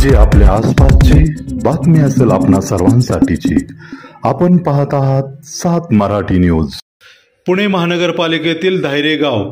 जी आपल्या आसपासची बातमी असेल आपणा सर्वांसाठीची। आपण पाहत आहात 7 मराठी न्यूज। पुणे महानगरपालिकेतील धायरे गाव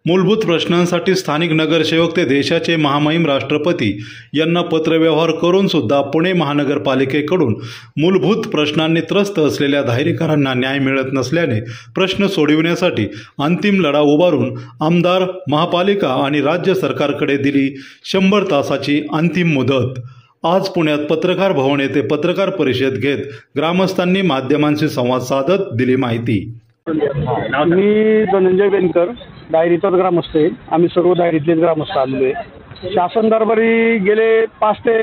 मूलभूत प्रश्नांसाठी स्थानिक नगरसेवक ते देशाचे महामहिम राष्ट्रपती यांना पत्रव्यवहार करून सुद्धा पुणे महानगरपालिकेकडून मूलभूत प्रश्नांनी त्रस्त असलेल्या धायरेकरांना न्याय मिळत नसल्याने प्रश्न सोडविण्यासाठी अंतिम लढा उभारून आमदार, महापालिका आणि राज्य सरकारकडे दिली 100 तासाची अंतिम मुदत। आज पुण्यात पत्रकार भवन येथे पत्रकार परिषद घेत ग्रामस्थांनी माध्यमांशी संवाद साधत दिली माहिती। मी धनंजय बेनकर, दायरीचाच ग्रामस्थ आहे। आम्ही सर्व दायरीतलेच ग्रामस्थ आलेलो आहे। शासन दरबारी गेले 5 ते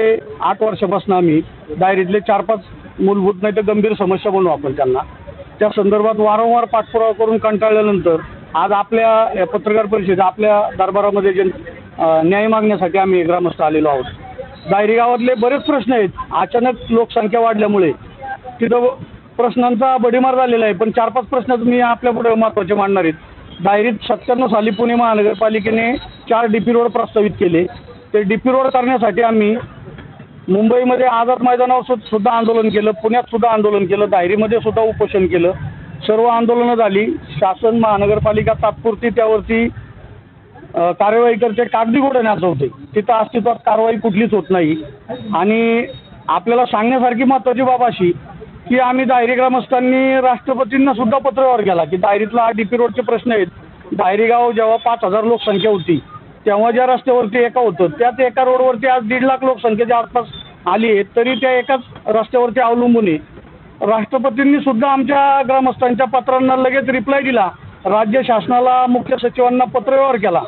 8 वर्षापासून आम्ही दायरीतले 4-5 मूलभूत नाही तर गंभीर समस्या म्हणू आपण त्यांना, त्या संदर्भात वारंवार पाठपुरावा करून कंटाळल्यानंतर आज आपल्या पत्रकार परिषद आपल्या दरबारामध्ये जे न्याय मागण्यासाठी आम्ही ग्रामस्थ आलेलो आहोत। दायरी गावातले बरेच प्रश्न आहेत। अचानक लोकसंख्या वाढल्यामुळे तिथं प्रश्नांचा बडीमार झालेला आहे, पण 4-5 प्रश्न मी आपल्यापुढे महत्त्वाचे मांडणार आहेत। दायरीत 97 साली पुणे महानगरपालिकेने 4 DP रोड प्रस्तावित केले। ते DP रोड करण्यासाठी आम्ही मुंबईमध्ये आझाद मैदानावर सुद्धा आंदोलन केलं, पुण्यात सुद्धा आंदोलन केलं, दायरीमध्ये सुद्धा उपोषण केलं। सर्व आंदोलनं झाली। शासन महानगरपालिका तात्पुरती त्यावरती कार्यवाही करते, कागदी घोडे नाचवते। तिथं अस्तित्वात कारवाई कुठलीच होत नाही। आणि आपल्याला सांगण्यासारखी महत्त्वाची बाब अशी की आम्ही दायरी ग्रामस्थांनी राष्ट्रपतींना सुद्धा पत्रव्यवहार केला की दायरीतला DP रोडचे प्रश्न आहेत। दायरी गाव जेव्हा 5000 लोकसंख्या होती तेव्हा ज्या रस्त्यावरती एका होतं त्यात एका रोडवरती आज 1.5 लाख लोकसंख्येच्या आसपास आली आहे, तरी त्या एकाच रस्त्यावरती अवलंबून आहे। राष्ट्रपतींनी सुद्धा आमच्या ग्रामस्थांच्या पत्रांना लगेच रिप्लाय दिला। राज्य शासनाला मुख्य सचिवांना पत्रव्यवहार केला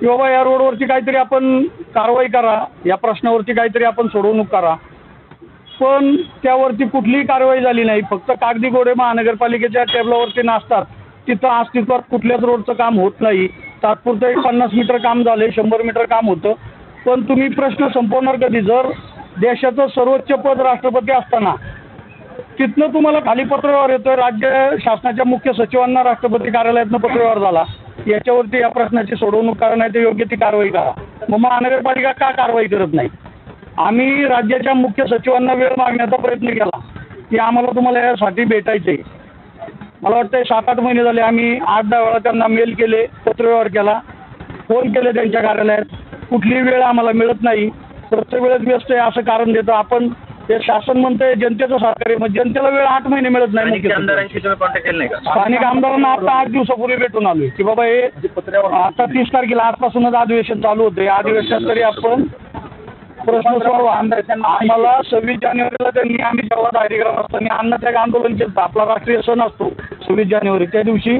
की बाबा या रोडवरती काहीतरी आपण कारवाई करा, या प्रश्नावरती काहीतरी आपण सोडवणूक करा, पण त्यावरती कुठलीही कारवाई झाली नाही। फक्त कागदी घोडे महानगरपालिकेच्या टेबलावरती नाचतात। तिथं अस्तित्वात कुठल्याच रोडचं काम होत नाही। तात्पुरतं 50 मीटर काम झाले, 100 मीटर काम होतं, पण तुम्ही प्रश्न संपवणार कधी? जर देशाचं सर्वोच्च पद राष्ट्रपती असताना तिथनं तुम्हाला खाली पत्रव्यवहार येतोय, राज्य शासनाच्या मुख्य सचिवांना राष्ट्रपती कार्यालयातनं पत्रव्यवहार झाला, याच्यावरती या प्रश्नाची सोडवणूक करा नाही तर योग्य ती कारवाई करा। मग महानगरपालिका का कारवाई करत नाही? आम्ही राज्याच्या मुख्य सचिवांना वेळ मागण्याचा प्रयत्न केला की आम्हाला तुम्हाला यासाठी भेटायचे। मला वाटतं 7-8 महिने झाले आम्ही 8-10 वेळा त्यांना मेल केले, पत्रव्यवहार केला, फोन केले त्यांच्या कार्यालयात, कुठलीही वेळ आम्हाला मिळत नाही। प्रत्येक वेळेस व्यस्त आहे असं कारण देतं। आपण ते शासन म्हणतंय जनतेचं सहकार्य, मग जनतेला वेळ 8 महिने मिळत नाही। स्थानिक आमदारांना आता 8 दिवसापूर्वी भेटून आलोय की बाबा हे आता 30 तारखेला आजपासूनच अधिवेशन चालू होते, अधिवेशनात तरी आपण प्रश्न सोडवा। आम्हाला 26 जानेवारीला त्यांनी आम्ही जेव्हा दायरी ग्रामस्थांनी अन्नत्याग आंदोलन केलं, आपला राष्ट्रीय सण असतो 26 जानेवारी, त्या दिवशी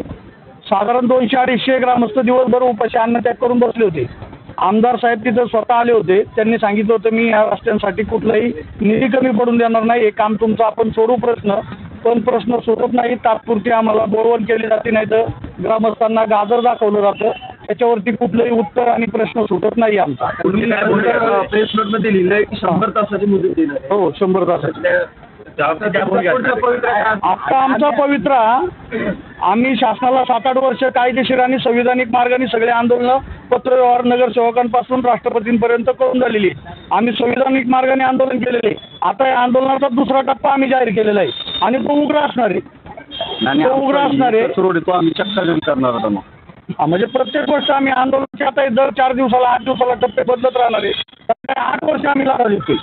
साधारण 200-250 ग्रामस्थ दिवसभर उपाशी अन्नत्याग करून बसले होते। आमदार साहेब तिथं स्वतः आले होते, त्यांनी सांगितलं होतं मी या रस्त्यांसाठी कुठलाही निधी कमी पडून देणार नाही, हे काम तुमचं आपण सोडू प्रश्न, पण प्रश्न सोडत नाही। तात्पुरती आम्हाला बोलवण केली जाते, नाही तर ग्रामस्थांना गाजर दाखवलं जातं, त्याच्यावरती कुठलंही उत्तर आणि प्रश्न सुटत नाही आमचा। प्रेस नोटमध्ये लिहिलंय की 100 तासाची मुदत दिली आहे। हो, 100 तासाची। आता आमचा पवित्रा आम्ही शासनाला 7-8 वर्ष कायदेशीर आणि संविधानिक मार्गाने सगळे आंदोलन पत्रव्यवहार नगरसेवकांपासून राष्ट्रपतींपर्यंत करून झालेली आहे। आम्ही संविधानिक मार्गाने आंदोलन केलेले। आता या आंदोलनाचा 2रा टप्पा आम्ही जाहीर केलेला आहे आणि तो उग्र असणार आहे। तो आम्ही चक्काजाम करणार होतो। म्हणजे प्रत्येक गोष्ट आम्ही आंदोलनाची आता दर 4 दिवसाला 8 दिवसाला टप्पे बदलत राहणार आहे। 8 वर्ष आम्ही लढा देतोय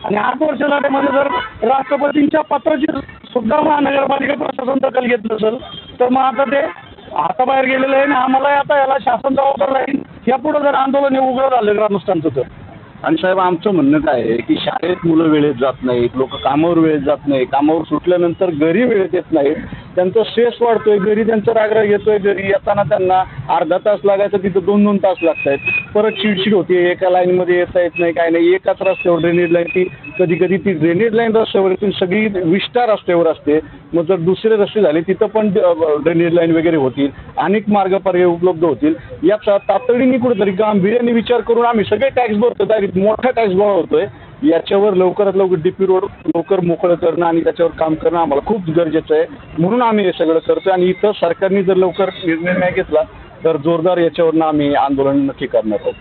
आणि 8 वर्ष लढ्यामध्ये जर राष्ट्रपतींच्या पत्राची सुद्धा महानगरपालिका प्रशासन दखल घेत नसेल तर मग आता ते बाहेर गेलेलं आहे ना, आम्हाला आता याला शासन जबाबदार राहील। यापुढे जर आंदोलन हे उघड झालं ग्रामस्थांचं तर। आणि साहेब आमचं म्हणणं काय आहे की शाळेत मुलं वेळेत जात नाहीत, लोक कामावर वेळेत जात नाही, कामावर सुटल्यानंतर घरी वेळेत येत नाहीत, त्यांचा स्ट्रेस वाढतोय, घरी त्यांचा रागराग येतोय, घरी येताना त्यांना अर्धा तास लागायचं तिथं 2-2 तास लागत आहेत, परत चिडचिड होते, एका लाईनमध्ये येता येत नाही, काय नाही, एकाच रस्त्यावर ड्रेनेज लाईन, ती कधी ती ड्रेनेज लाईन रस्त्यावर सगळी विस्तार रस्त्यावर असते, मग जर दुसरे रस्ते झाले तिथं पण ड्रेनेज लाईन वगैरे होतील, अनेक मार्ग पर्याय उपलब्ध होतील, याचा तातडीने कुठेतरी गांभीर्याने विचार करून आम्ही सगळे टॅक्स भरतो, मोठा टॅक्स गोळा होतोय, याच्यावर लवकरात लवकर DP रोड लवकर मोकळं करणं आणि त्याच्यावर काम करणं आम्हाला खूप गरजेचं आहे, म्हणून आम्ही हे सगळं करतोय। आणि इथं सरकारने जर लवकर निर्णय नाही घेतला तर जोरदार याच्यावरनं आम्ही आंदोलन नक्की करणार आहोत।